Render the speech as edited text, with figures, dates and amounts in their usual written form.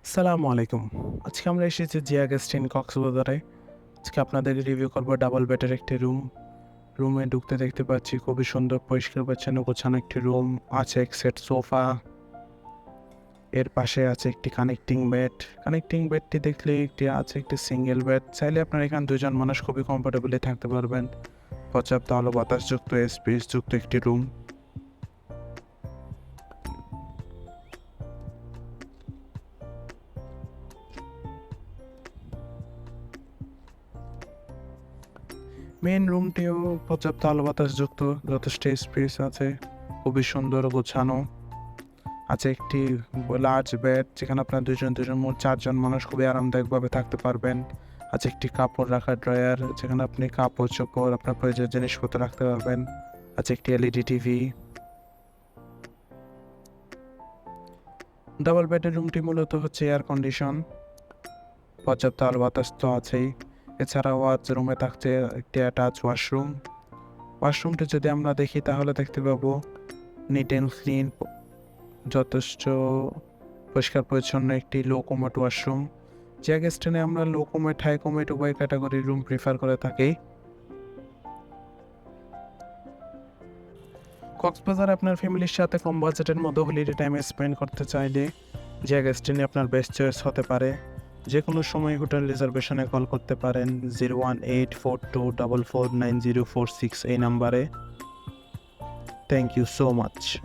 আসসালামু আলাইকুম। আজকে আমরা এসেছি জিয়া গেস্ট ইন কক্সবাজারে। আজকে আপনাদের রিভিউ করব ডাবল বেডের একটি রুম। রুমে ঢুকতে দেখতে পাচ্ছি খুবই সুন্দর পরিষ্কার পরিচ্ছন্ন গোছানো একটি রুম। আছে এক সেট সোফা। এর পাশে আছে একটি কানেক্টিং বেড। কানেক্টিং বেডটি দেখলে একটি সিঙ্গেল বেড। চাইলে আপনারা এখানে ২ জন মানুষ খুবই কমফোর্টেবলি থাকতে পারবেন। পর্যাপ্ত আলো বাতাসযুক্ত স্পেসযুক্ত একটি রুম। মেইন রুমটিও পর্যাপ্ত আলো বাতাসযুক্ত, যথেষ্ট স্পেস আছে, খুবই সুন্দর গোছানো। আছে একটি লার্জ বেড যেখানে আপনার দুজন মোট ৪ জন মানুষ খুবই আরামদায়কভাবে থাকতে পারবেন। আছে একটি কাপড় রাখার ড্রয়ার যেখানে আপনি কাপড়-চোপড় আপনার প্রয়োজনীয় জিনিসপত্র রাখতে পারবেন। আছে একটি এলইডি টিভি। ডাবল বেডের রুমটি মূলত হচ্ছে এয়ার কন্ডিশন, পর্যাপ্ত আলো বাতাস তো আছেই। এছাড়াও রুমে থাকছে একটি অ্যাটাচ ওয়াশরুম। ওয়াশরুমটি যদি আমরা দেখি তাহলে দেখতে পাবো নিট অ্যান্ড ক্লিন, যথেষ্ট পরিষ্কার পরিচ্ছন্ন একটি লো কমোড ওয়াশরুম। জিয়া গেস্ট ইনে আমরা লো কমোড হাই কমোড উভয় ক্যাটাগরির রুম প্রিফার করে থাকি। কক্সবাজার আপনার ফ্যামিলির সাথে কম বাজেটের মধ্যে হলিডে টাইমে স্পেন্ড করতে চাইলে জিয়া গেস্ট ইনে আপনার বেস্ট চয়েস হতে পারে। যে কোনো সময় হোটেল রিজার্ভেশনে কল করতে পারেন 01842449046 এই নাম্বারে। Thank you so much.